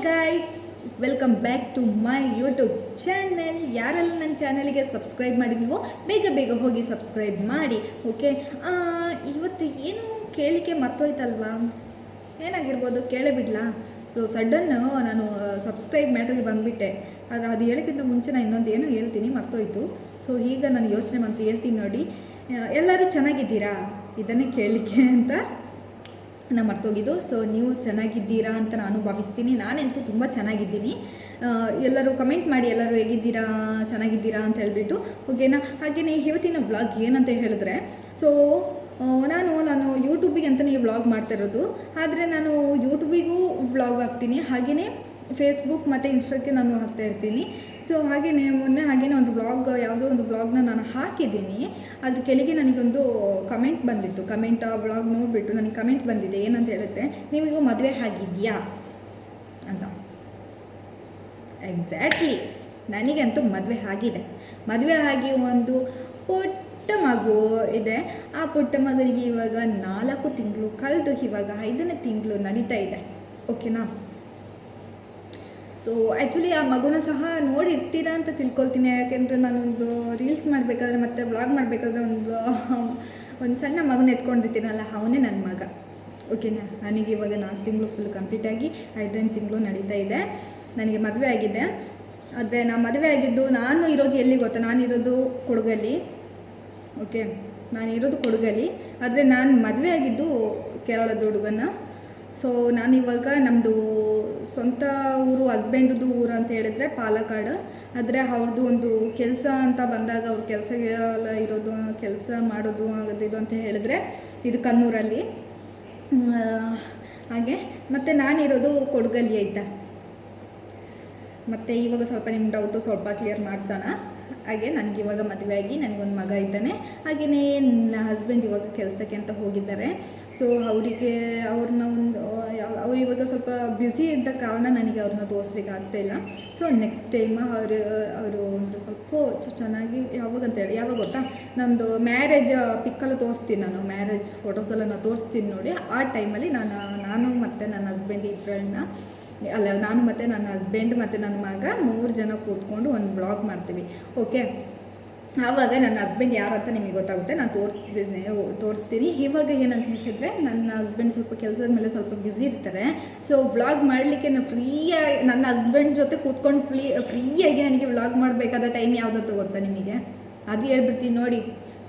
Guys, welcome back to my YouTube channel. ಯಾರೆಲ್ಲ ನನ್ನ ಚಾನಲ್ಗೆ ಸಬ್ಸ್ಕ್ರೈಬ್ ಮಾಡಿದೀವೋ ಬೇಗ ಬೇಗ ಹೋಗಿ ಸಬ್ಸ್ಕ್ರೈಬ್ ಮಾಡಿ. ಓಕೆ, ಇವತ್ತು ಏನು ಕೇಳಲಿಕ್ಕೆ ಮರ್ತೋಯ್ತಲ್ವಾ? ಏನಾಗಿರ್ಬೋದು ಕೇಳೇ ಬಿಡಲಾ? ಸೊ ಸಡನ್ನು ನಾನು ಸಬ್ಸ್ಕ್ರೈಬ್ ಮ್ಯಾಟ್ರಿಗೆ ಬಂದುಬಿಟ್ಟೆ. ಅದು ಹೇಳೋಕ್ಕಿಂತ ಮುಂಚೆ ನಾನು ಇನ್ನೊಂದು ಏನೋ ಹೇಳ್ತೀನಿ, ಮರ್ತೋಯ್ತು. ಸೊ ಈಗ ನಾನು ಯೋಚನೆ ಮಾಡ್ತೀನಿ, ಹೇಳ್ತೀನಿ ನೋಡಿ. ಎಲ್ಲರೂ ಚೆನ್ನಾಗಿದ್ದೀರಾ ಇದನ್ನೇ ಕೇಳಲಿಕ್ಕೆ ಅಂತ ನಾನು ಮರ್ತೋಗಿದ್ದು. ಸೊ ನೀವು ಚೆನ್ನಾಗಿದ್ದೀರಾ ಅಂತ ನಾನು ಭಾವಿಸ್ತೀನಿ. ನಾನಂತೂ ತುಂಬ ಚೆನ್ನಾಗಿದ್ದೀನಿ. ಎಲ್ಲರೂ ಕಮೆಂಟ್ ಮಾಡಿ, ಎಲ್ಲರೂ ಹೇಗಿದ್ದೀರಾ, ಚೆನ್ನಾಗಿದ್ದೀರಾ ಅಂತ ಹೇಳಿಬಿಟ್ಟು. ಓಕೆನಾ? ಹಾಗೆಯೇ ಇವತ್ತಿನ ವ್ಲಾಗ್ ಏನಂತ ಹೇಳಿದ್ರೆ, ಸೊ ನಾನು ಯೂಟ್ಯೂಬಿಗೆ ಅಂತಲೇ ವ್ಲಾಗ್ ಮಾಡ್ತಾಯಿರೋದು. ಆದರೆ ನಾನು ಯೂಟ್ಯೂಬಿಗೂ ವ್ಲಾಗ್ ಹಾಕ್ತೀನಿ, ಹಾಗೆಯೇ ಫೇಸ್ಬುಕ್ ಮತ್ತು ಇನ್ಸ್ಟಾಕ್ಕೆ ನಾನು ಹಾಕ್ತಾಯಿರ್ತೀನಿ. ಸೊ ಹಾಗೆಯೇ ಮೊನ್ನೆ ಒಂದು ವ್ಲಾಗ್, ಯಾವುದೋ ಒಂದು ವ್ಲಾಗ್ನ ನಾನು ಹಾಕಿದ್ದೀನಿ. ಅದ್ರ ಕೆಳಗೆ ನನಗೊಂದು ಕಮೆಂಟ್ ಬಂದಿತ್ತು. ಆ ವ್ಲಾಗ್ ನೋಡಿಬಿಟ್ಟು ನನಗೆ ಕಮೆಂಟ್ ಬಂದಿದೆ. ಏನಂತ ಹೇಳಿದ್ರೆ, ನೀವಿಗೂ ಮದುವೆ ಆಗಿದೆಯಾ ಅಂತ. ಎಕ್ಸಾಕ್ಟ್ಲಿ, ನನಗಂತೂ ಮದುವೆ ಆಗಿದೆ. ಮದುವೆ ಆಗಿ ಒಂದು ಪುಟ್ಟ ಮಗು ಇದೆ. ಆ ಪುಟ್ಟ ಮಗನಿಗೆ ಇವಾಗ 4 ತಿಂಗಳು ಕಳೆದು ಇವಾಗ 5ನೇ ತಿಂಗಳು ನಡೀತಾ ಇದೆ. ಓಕೆನಾ? ಸೊ ಆ್ಯಕ್ಚುಲಿ ಆ ಮಗುನ ಸಹ ನೋಡಿರ್ತೀರಾ ಅಂತ ತಿಳ್ಕೊಳ್ತೀನಿ. ಯಾಕೆಂದರೆ ನಾನೊಂದು ರೀಲ್ಸ್ ಮಾಡಬೇಕಾದ್ರೆ ಮತ್ತು ವ್ಲಾಗ್ ಮಾಡಬೇಕಾದ್ರೆ ಒಂದು ಸಣ್ಣ ಮಗುನ ಎತ್ಕೊಂಡಿರ್ತೀನಲ್ಲ, ಅವನೇ ನನ್ನ ಮಗ. ಓಕೆನಾ? ನನಗೆ ಇವಾಗ 4 ತಿಂಗಳು ಫುಲ್ ಕಂಪ್ಲೀಟಾಗಿ 5ನೇ ತಿಂಗಳು ನಡೀತಾ ಇದೆ. ನನಗೆ ಮದುವೆ ಆಗಿದೆ. ಆದರೆ ನಾನು ಮದುವೆ ಆಗಿದ್ದು, ನಾನು ಇರೋದು ಎಲ್ಲಿ ಗೊತ್ತಾ? ನಾನಿರೋದು ಕೊಡಗಲ್ಲಿ. ಓಕೆ, ನಾನಿರೋದು ಕೊಡಗಲ್ಲಿ. ಆದರೆ ನಾನು ಮದುವೆ ಆಗಿದ್ದು ಕೇರಳದ ಹುಡುಗನ. ಸೊ ನಾನಿವಾಗ ನಮ್ಮದು ಸ್ವಂತ ಊರು, ಹಸ್ಬೆಂಡ್ದು ಊರು ಅಂತ ಹೇಳಿದ್ರೆ ಪಾಲಕ್ಕಾಡು. ಆದರೆ ಅವ್ರದ್ದು ಒಂದು ಕೆಲಸ ಅಂತ ಬಂದಾಗ, ಅವ್ರ ಕೆಲಸಗೆಲ್ಲ ಇರೋದು, ಕೆಲಸ ಮಾಡೋದು ಆಗೋದಿದು ಅಂತ ಹೇಳಿದ್ರೆ ಇದು ಕಣ್ಣೂರಲ್ಲಿ. ಹಾಗೆ ಮತ್ತು ನಾನಿರೋದು ಕೊಡಗಲ್ಲಿ ಆಯಿತಾ. ಮತ್ತು ಇವಾಗ ಸ್ವಲ್ಪ ನಿಮ್ಮ ಡೌಟು ಸ್ವಲ್ಪ ಕ್ಲಿಯರ್ ಮಾಡಿಸೋಣ. ಹಾಗೆ ನನಗಿವಾಗ ಮದುವೆ ಆಗಿ ನನಗೊಂದು ಮಗ ಇದ್ದಾನೆ. ಹಾಗೆಯೇ ನನ್ನ ಹಸ್ಬೆಂಡ್ ಇವಾಗ ಕೆಲಸಕ್ಕೆ ಅಂತ ಹೋಗಿದ್ದಾರೆ. ಸೊ ಅವ್ರನ್ನ ಅವ್ರು ಇವಾಗ ಸ್ವಲ್ಪ ಬ್ಯುಸಿ ಇದ್ದ ಕಾರಣ ನನಗೆ ಅವ್ರನ್ನ ತೋರಿಸ್ಲಿಕ್ಕೆ ಆಗ್ತಾಯಿಲ್ಲ. ಸೊ ನೆಕ್ಸ್ಟ್ ಟೈಮ್ ಅವರು ಒಂದು ಸ್ವಲ್ಪ ಚೆನ್ನಾಗಿ ಯಾವಾಗ ಗೊತ್ತಾ, ನಂದು ಮ್ಯಾರೇಜ್ ಪಿಕ್ಕೆಲ್ಲ ತೋರಿಸ್ತೀನಿ, ನಾನು ಮ್ಯಾರೇಜ್ ಫೋಟೋಸೆಲ್ಲ ನಾನು ತೋರಿಸ್ತೀನಿ ನೋಡಿ. ಆ ಟೈಮಲ್ಲಿ ನಾನು ಮತ್ತು ನನ್ನ ಹಸ್ಬೆಂಡ್ ನಾನು ಮತ್ತು ನನ್ನ ಹಸ್ಬೆಂಡ್ ಮತ್ತು ನನ್ನ ಮಗ 3 ಜನ ಕೂತ್ಕೊಂಡು ಒಂದು ವ್ಲಾಗ್ ಮಾಡ್ತೀವಿ. ಓಕೆ, ಆವಾಗ ನನ್ನ ಹಸ್ಬೆಂಡ್ ಯಾರಂತ ನಿಮಗೆ ಗೊತ್ತಾಗುತ್ತೆ. ನಾನು ತೋರಿಸ್ತೀನಿ. ಇವಾಗ ಏನಂತ ಹೇಳಿದ್ರೆ, ನನ್ನ ಹಸ್ಬೆಂಡ್ ಸ್ವಲ್ಪ ಕೆಲಸದ ಮೇಲೆ ಸ್ವಲ್ಪ ಬ್ಯುಸಿ ಇರ್ತಾರೆ. ಸೊ ವ್ಲಾಗ್ ಮಾಡಲಿಕ್ಕೆ ನಾನು ಫ್ರೀಯಾಗಿ ನನ್ನ ಹಸ್ಬೆಂಡ್ ಜೊತೆ ಕೂತ್ಕೊಂಡು ಫ್ರೀಯಾಗಿ ನನಗೆ ವ್ಲಾಗ್ ಮಾಡಬೇಕಾದ ಟೈಮ್ ಯಾವುದಂತ ಗೊತ್ತಾ ನಿಮಗೆ? ಅದು ಹೇಳ್ಬಿಡ್ತೀನಿ ನೋಡಿ.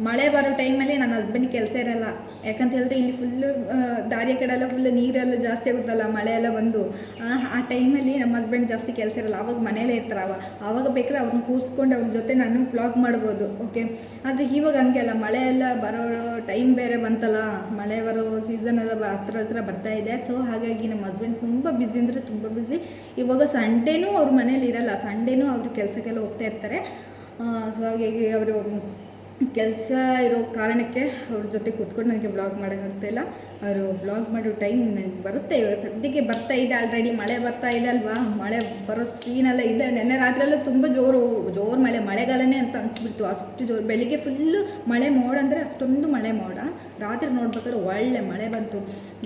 ಮಳೆ ಬರೋ ಟೈಮಲ್ಲಿ ನನ್ನ ಹಸ್ಬೆಂಡ್ ಕೆಲಸ ಇರೋಲ್ಲ. ಯಾಕಂತ ಹೇಳಿದ್ರೆ ಇಲ್ಲಿ ಫುಲ್ಲು ದಾರಿಯ ಕಡೆಲ್ಲ ಫುಲ್ಲು ನೀರೆಲ್ಲ ಜಾಸ್ತಿ ಆಗುತ್ತಲ್ಲ, ಮಳೆ ಎಲ್ಲ ಬಂದು. ಆ ಟೈಮಲ್ಲಿ ನಮ್ಮ ಹಸ್ಬೆಂಡ್ ಜಾಸ್ತಿ ಕೆಲಸ ಇರಲ್ಲ. ಆವಾಗ ಮನೇಲೇ ಇರ್ತಾರೆ. ಆವಾಗ ಬೇಕಾದ್ರೆ ಅವ್ರನ್ನ ಕೂರಿಸ್ಕೊಂಡು ಅವ್ರ ಜೊತೆ ನಾನು ವ್ಲಾಗ್ ಮಾಡ್ಬೋದು. ಓಕೆ, ಆದರೆ ಇವಾಗ ಹಂಗೆ ಅಲ್ಲ, ಮಳೆ ಎಲ್ಲ ಬರೋ ಟೈಮ್ ಬೇರೆ ಬಂತಲ್ಲ, ಮಳೆ ಬರೋ ಸೀಸನ್ ಎಲ್ಲ ಹತ್ರ ಬರ್ತಾ ಇದೆ. ಸೊ ಹಾಗಾಗಿ ನಮ್ಮ ಹಸ್ಬೆಂಡ್ ತುಂಬ ಬ್ಯುಸಿ ಅಂದರೆ ತುಂಬ ಬ್ಯುಸಿ. ಇವಾಗ ಸಂಡೇನೂ ಅವ್ರ ಮನೇಲಿ ಇರಲ್ಲ. ಸಂಡೇನೂ ಅವರು ಕೆಲಸಕ್ಕೆಲ್ಲ ಹೋಗ್ತಾ ಇರ್ತಾರೆ. ಸೊ ಹಾಗಾಗಿ ಅವರು ಕೆಲಸ ಇರೋ ಕಾರಣಕ್ಕೆ ಅವ್ರ ಜೊತೆ ಕೂತ್ಕೊಂಡು ನನಗೆ ವ್ಲಾಗ್ ಮಾಡೋಕ್ಕಾಗ್ತಾಯಿಲ್ಲ. ಅವರು ವ್ಲಾಗ್ ಮಾಡೋ ಟೈಮ್ ನನಗೆ ಬರುತ್ತೆ. ಇವಾಗ ಸದ್ಯಕ್ಕೆ ಬರ್ತಾ ಇದೆ, ಆಲ್ರೆಡಿ ಮಳೆ ಬರ್ತಾ ಇದೆ ಅಲ್ವಾ. ಮಳೆ ಬರೋ ಸೀನೆಲ್ಲ ಇದೆ. ನೆನ್ನೆ ರಾತ್ರಿಯೆಲ್ಲ ತುಂಬ ಜೋರು ಮಳೆಗಾಲನೇ ಅಂತ ಅನಿಸ್ಬಿಡ್ತು. ಅಷ್ಟು ಜೋರು ಬೆಳಿಗ್ಗೆ ಫುಲ್ಲು ಮಳೆ ಮೋಡ ಅಂದರೆ ಅಷ್ಟೊಂದು ಮಳೆ ಮೋಡ. ರಾತ್ರಿ ನೋಡ್ಬೇಕಾದ್ರೆ ಒಳ್ಳೆ ಮಳೆ ಬಂತು.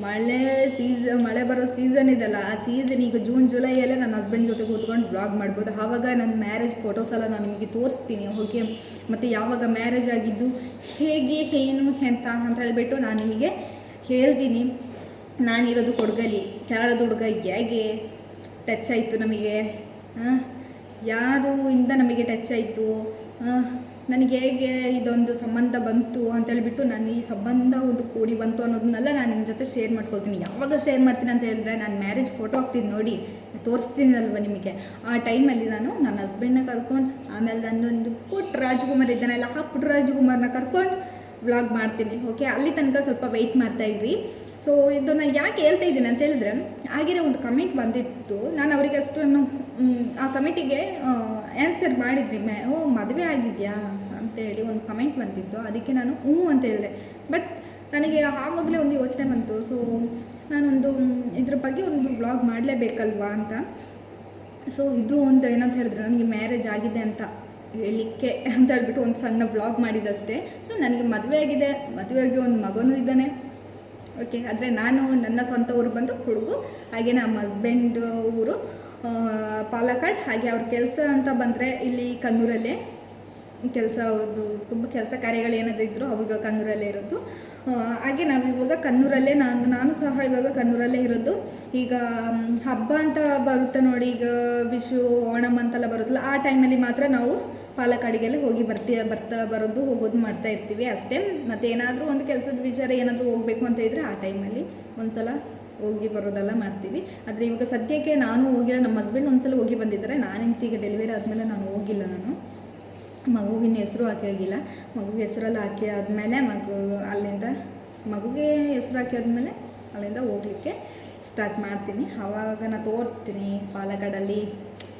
ಮಳೆ ಬರೋ ಸೀಸನ್ ಇದೆಲ್ಲ, ಆ ಸೀಸನ್ ಈಗ ಜೂನ್ ಜುಲೈಯಲ್ಲೇ ನನ್ನ ಹಸ್ಬೆಂಡ್ ಜೊತೆ ಕೂತ್ಕೊಂಡು ವ್ಲಾಗ್ ಮಾಡ್ಬೋದು. ಆವಾಗ ನನ್ನ ಮ್ಯಾರೇಜ್ ಫೋಟೋಸ್ ಎಲ್ಲ ನಾನು ನಿಮಗೆ ತೋರಿಸ್ತೀನಿ. ಓಕೆ, ಮತ್ತು ಯಾವಾಗ ಮ್ಯಾರೇಜ್ ಆಗಿದ್ದು, ಹೇಗೆ ಏನು ಅಂತ ಹೇಳ್ಬಿಟ್ಟು ನಾನು ನಿಮಗೆ ಹೇಳ್ತೀನಿ. ನಾನಿರೋದು ಕೊಡಗಲ್ಲಿ. ಕೇರಳದ ಹುಡುಗ ಹೇಗೆ ಟಚ್ ಆಯಿತು ನಮಗೆ, ಯಾರಿಂದ ನಮಗೆ ಟಚ್ ಆಯಿತು, ನನಗೆ ಹೇಗೆ ಇದೊಂದು ಸಂಬಂಧ ಬಂತು ಅಂತೇಳ್ಬಿಟ್ಟು, ನಾನು ಈ ಸಂಬಂಧ ಒಂದು ಕೂಡಿ ಬಂತು ಅನ್ನೋದನ್ನೆಲ್ಲ ನಾನು ನಿಮ್ಮ ಜೊತೆ ಶೇರ್ ಮಾಡ್ಕೊಳ್ತೀನಿ. ಯಾವಾಗ ಶೇರ್ ಮಾಡ್ತೀನಿ ಅಂತ ಹೇಳಿದ್ರೆ, ನಾನು ಮ್ಯಾರೇಜ್ ಫೋಟೋ ಹಾಕ್ತೀನಿ ನೋಡಿ, ತೋರಿಸ್ತೀನಲ್ವ ನಿಮಗೆ. ಆ ಟೈಮಲ್ಲಿ ನಾನು ನನ್ನ ಹಸ್ಬೆಂಡ್ನ ಕರ್ಕೊಂಡು, ಆಮೇಲೆ ನನ್ನೊಂದು ಪುಟ್ಟ ರಾಜ್ಕುಮಾರ್ ಇದ್ದಾನಲ್ಲ, ಆ ಪುಟ್ಟ ರಾಜ್ಕುಮಾರ್ನ ಕರ್ಕೊಂಡು ವ್ಲಾಗ್ ಮಾಡ್ತೀನಿ. ಓಕೆ, ಅಲ್ಲಿ ತನಕ ಸ್ವಲ್ಪ ವೆಯ್ಟ್ ಮಾಡ್ತಾಯಿದ್ರಿ. ಸೊ ಇದನ್ನು ಯಾಕೆ ಹೇಳ್ತಾ ಇದ್ದೀನಿ ಅಂತ ಹೇಳಿದ್ರೆ, ಹಾಗೆಯೇ ಒಂದು ಕಮೆಂಟ್ ಬಂದಿತ್ತು. ನಾನು ಅವರಿಗೆ ಅಷ್ಟನ್ನು ಆ ಕಮೆಂಟಿಗೆ ಆನ್ಸರ್ ಮಾಡಿದ್ರಿ. ಮದುವೆ ಆಗಿದೆಯಾ ಅಂತೇಳಿ ಒಂದು ಕಮೆಂಟ್ ಬಂದಿತ್ತು. ಅದಕ್ಕೆ ನಾನು ಹ್ಞೂ ಅಂತ ಹೇಳಿದೆ. ಬಟ್ ನನಗೆ ಆವಾಗಲೇ ಒಂದು ಯೋಚನೆ ಬಂತು. ಸೊ ನಾನೊಂದು ಇದ್ರ ಬಗ್ಗೆ ಒಂದು ವ್ಲಾಗ್ ಮಾಡಲೇಬೇಕಲ್ವಾ ಅಂತ. ಸೊ ಇದು ಒಂದು ಏನಂತ ಹೇಳಿದ್ರೆ, ನನಗೆ ಮ್ಯಾರೇಜ್ ಆಗಿದೆ ಅಂತ ಹೇಳಲಿಕ್ಕೆ ಅಂತ ಹೇಳ್ಬಿಟ್ಟು ಒಂದು ಸಣ್ಣ ವ್ಲಾಗ್ ಮಾಡಿದ್ದಷ್ಟೇ. ನನಗೆ ಮದುವೆ ಆಗಿದೆ. ಮದುವೆಯಾಗಿ ಒಂದು ಮಗನೂ ಇದ್ದಾನೆ. ಓಕೆ. ಆದರೆ ನಾನು ನನ್ನ ಸ್ವಂತ ಊರು ಬಂದು ಕೊಡಗು, ಹಾಗೆ ನಮ್ಮ ಹಸ್ಬೆಂಡ್ ಊರು ಪಾಲಕ್ಕಾಡ್. ಹಾಗೆ ಅವ್ರ ಕೆಲಸ ಅಂತ ಬಂದರೆ ಇಲ್ಲಿ ಕನ್ನೂರಲ್ಲೇ ಕೆಲಸ, ಅವ್ರದ್ದು ತುಂಬ ಕೆಲಸ ಕಾರ್ಯಗಳು ಏನಾದರೂ ಇದ್ದರೂ ಅವ್ರಿಗೆ ಕನ್ನೂರಲ್ಲೇ ಇರೋದು. ಹಾಗೆ ನಾವಿವಾಗ ಕನ್ನೂರಲ್ಲೇ ನಾನು ಸಹ ಇವಾಗ ಕನ್ನೂರಲ್ಲೇ ಇರೋದು. ಈಗ ಹಬ್ಬ ಅಂತ ಬರುತ್ತೆ ನೋಡಿ, ಈಗ ವಿಶು ಓಣಮ್ ಅಂತೆಲ್ಲ ಬರುತ್ತಲ್ಲ, ಆ ಟೈಮಲ್ಲಿ ಮಾತ್ರ ನಾವು ಪಾಲಕ್ಕಾಡಿಗೆಲ್ಲ ಹೋಗಿ ಬರ್ತಾ ಬರೋದು ಹೋಗೋದು ಮಾಡ್ತಾ ಇರ್ತೀವಿ ಅಷ್ಟೇ. ಮತ್ತು ಏನಾದರೂ ಒಂದು ಕೆಲಸದ ವಿಚಾರ ಏನಾದರೂ ಹೋಗಬೇಕು ಅಂತ ಇದ್ದರೆ ಆ ಟೈಮಲ್ಲಿ ಒಂದು ಸಲ ಹೋಗಿ ಬರೋದೆಲ್ಲ ಮಾಡ್ತೀವಿ. ಆದರೆ ಇವಾಗ ಸದ್ಯಕ್ಕೆ ನಾನು ಹೋಗಿಲ್ಲ, ನಮ್ಮ ಹಸ್ಬೆಂಡ್ ಒಂದು ಸಲ ಹೋಗಿ ಬಂದಿದ್ದಾರೆ. ಈಗ ಡೆಲಿವರಿ ಆದಮೇಲೆ ನಾನು ಹೋಗಿಲ್ಲ. ನಾನು ಮಗುವಿನ ಹೆಸರು ಹಾಕಿಯಾಗಿಲ್ಲ. ಮಗುಗೆ ಹೆಸರೆಲ್ಲ ಹಾಕಿ ಆದಮೇಲೆ ಅಲ್ಲಿಂದ ಮಗುಗೆ ಹೆಸರು ಹಾಕಿ ಆದಮೇಲೆ ಅಲ್ಲಿಂದ ಹೋಗಲಿಕ್ಕೆ ಸ್ಟಾರ್ಟ್ ಮಾಡ್ತೀನಿ. ಆವಾಗ ನಾನು ತೋರಿಸ್ತೀನಿ ಪಾಲಕ್ಕಾಡಲ್ಲಿ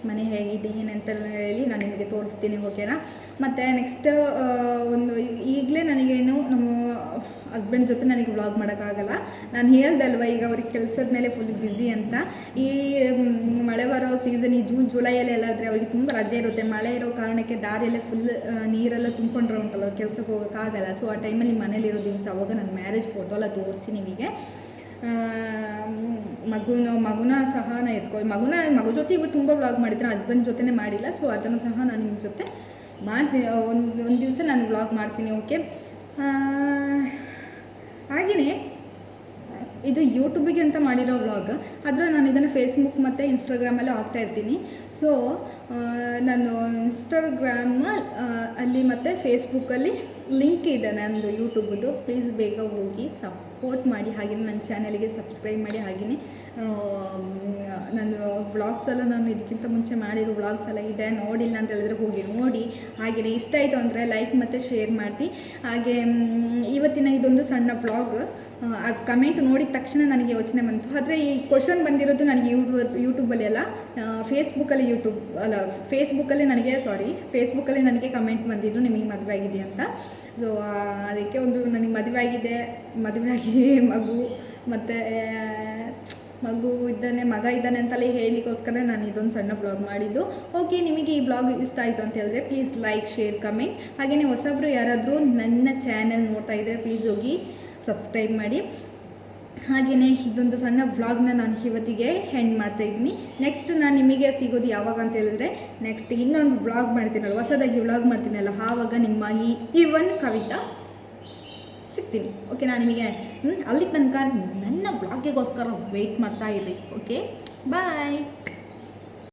ಮನೆ ಹೇಗಿದೆ ಏನಂತೆಲ್ಲ ಹೇಳಿ ನಾನು ನಿಮಗೆ ತೋರಿಸ್ತೀನಿ, ಓಕೆನಾ. ಮತ್ತು ನೆಕ್ಸ್ಟ್ ಒಂದು ಈಗಲೇ ನನಗೇನು ನಮ್ಮ ಹಸ್ಬೆಂಡ್ ಜೊತೆ ನನಗೆ ವ್ಲಾಗ್ ಮಾಡೋಕ್ಕಾಗಲ್ಲ. ನಾನು ಹೇಳ್ದಲ್ವ ಈಗ ಅವ್ರಿಗೆ ಕೆಲಸದ ಮೇಲೆ ಫುಲ್ ಬ್ಯುಸಿ ಅಂತ. ಈ ಮಳೆ ಬರೋ ಸೀಸನ್ ಈ ಜೂನ್ ಜುಲೈಯಲ್ಲಿ ಎಲ್ಲಾದರೆ ಅವ್ರಿಗೆ ತುಂಬ ರಜೆ ಇರುತ್ತೆ. ಮಳೆ ಇರೋ ಕಾರಣಕ್ಕೆ ದಾರಿಯಲ್ಲೇ ಫುಲ್ ನೀರೆಲ್ಲ ತುಂಬ್ಕೊಂಡ್ರೆ ಉಂಟಲ್ಲ, ಅವ್ರು ಕೆಲಸಕ್ಕೆ ಹೋಗೋಕ್ಕಾಗಲ್ಲ. ಸೊ ಆ ಟೈಮಲ್ಲಿ ಮನೇಲಿರೋ ದಿವಸ ಅವಾಗ ನಾನು ಮ್ಯಾರೇಜ್ ಫೋಟೋ ಎಲ್ಲ ತೋರಿಸಿ ನಿಮಗೆ. ಮಗುನ ಸಹ ನಾನು ಮಗು ಜೊತೆ ಇವತ್ತು ತುಂಬ ವ್ಲಾಗ್ ಮಾಡಿದ್ದೀನಿ, ಹಸ್ಬೆಂಡ್ ಜೊತೆನೇ ಮಾಡಿಲ್ಲ. ಸೊ ಅದನ್ನು ಸಹ ನಾನು ನಿಮ್ಮ ಜೊತೆ ಮಾಡ್ತೀನಿ, ಒಂದು ದಿವಸ ನಾನು ವ್ಲಾಗ್ ಮಾಡ್ತೀನಿ, ಓಕೆ. ಹಾಗೆಯೇ ಇದು ಯೂಟ್ಯೂಬಿಗೆ ಅಂತ ಮಾಡಿರೋ ವ್ಲಾಗ್, ಆದರೆ ನಾನು ಇದನ್ನು ಫೇಸ್ಬುಕ್ ಮತ್ತು ಇನ್ಸ್ಟಾಗ್ರಾಮಲ್ಲೂ ಹಾಕ್ತಾಯಿರ್ತೀನಿ. ಸೊ ನಾನು ಇನ್ಸ್ಟಾಗ್ರಾಮ್ ಅಲ್ಲಿ ಮತ್ತು ಫೇಸ್ಬುಕ್ಕಲ್ಲಿ ಲಿಂಕ್ ಇದೆ ನಂದು ಯೂಟ್ಯೂಬ್ದು. ಪ್ಲೀಸ್ ಬೇಗ ಹೋಗಿ ಸಪೋರ್ಟ್ ಮಾಡಿ. ಹಾಗೆಯೇ ನನ್ನ ಚಾನಲ್ಗೆ ಸಬ್ಸ್ಕ್ರೈಬ್ ಮಾಡಿ. ಹಾಗೆಯೇ ನಾನು ವ್ಲಾಗ್ಸ್ ಎಲ್ಲ ನಾನು ಇದಕ್ಕಿಂತ ಮುಂಚೆ ಮಾಡಿರೋ ವ್ಲಾಗ್ಸ್ ಎಲ್ಲ ಇದೆ, ನೋಡಿಲ್ಲ ಅಂತ ಹೇಳಿದ್ರೆ ಹೋಗಿ ನೋಡಿ. ಹಾಗೆಯೇ ಇಷ್ಟ ಆಯಿತು ಅಂದರೆ ಲೈಕ್ ಮತ್ತು ಶೇರ್ ಮಾಡಿ. ಹಾಗೆ ಇವತ್ತಿನ ಇದೊಂದು ಸಣ್ಣ ವ್ಲಾಗ್, ಅದು ಕಮೆಂಟ್ ನೋಡಿದ ತಕ್ಷಣ ನನಗೆ ಯೋಚನೆ ಬಂತು. ಆದರೆ ಈ ಕ್ವಶನ್ ಬಂದಿರೋದು ನನಗೆ ಯೂಟ್ಯೂಬಲ್ಲಿ ಅಲ್ಲ, ಫೇಸ್ಬುಕ್ಕಲ್ಲಿ ನನಗೆ ಕಮೆಂಟ್ ಬಂದಿದ್ದು ನಿಮಗೆ ಮದುವೆ ಆಗಿದೆ ಅಂತ. ಸೊ ಅದಕ್ಕೆ ಒಂದು ನನಗೆ ಮದುವೆ ಆಗಿ ಮಗ ಇದ್ದಾನೆ ಅಂತಲೇ ಹೇಳಲಿಕ್ಕೋಸ್ಕರ ನಾನು ಇದೊಂದು ಸಣ್ಣ ಬ್ಲಾಗ್ ಮಾಡಿದ್ದು. ಓಕೆ, ನಿಮಗೆ ಈ ಬ್ಲಾಗ್ ಇಷ್ಟ ಆಯಿತು ಅಂತ ಹೇಳಿದ್ರೆ ಪ್ಲೀಸ್ ಲೈಕ್ ಶೇರ್ ಕಮೆಂಟ್. ಹಾಗೆಯೇ ಹೊಸಬ್ರು ಯಾರಾದರೂ ನನ್ನ ಚಾನೆಲ್ ನೋಡ್ತಾ ಇದ್ದರೆ ಪ್ಲೀಸ್ ಹೋಗಿ ಸಬ್ಸ್ಕ್ರೈಬ್ ಮಾಡಿ. ಹಾಗೆಯೇ ಇದೊಂದು ಸಣ್ಣ ವ್ಲಾಗ್ನ ನಾನು ಇವತ್ತಿಗೆ ಎಂಡ್ ಮಾಡ್ತಾಯಿದ್ದೀನಿ. ನೆಕ್ಸ್ಟ್ ನಾನು ನಿಮಗೆ ಸಿಗೋದು ಯಾವಾಗ ಅಂತ ಹೇಳಿದ್ರೆ ನೆಕ್ಸ್ಟ್ ಇನ್ನೊಂದು ವ್ಲಾಗ್ ಮಾಡ್ತೀನಲ್ಲ, ಹೊಸದಾಗಿ ವ್ಲಾಗ್ ಮಾಡ್ತೀನಲ್ಲ, ಆವಾಗ ನಿಮ್ಮ ಈವನ್ ಕವಿತಾ ಸಿಗ್ತೀನಿ, ಓಕೆ. ನಾನು ನಿಮಗೆ ಅಲ್ಲಿ ತನಕ ನನ್ನ ವ್ಲಾಗಿಗೋಸ್ಕರ ವೆಯ್ಟ್ ಮಾಡ್ತಾ ಇರ್ರಿ, ಓಕೆ. ಬಾಯ್.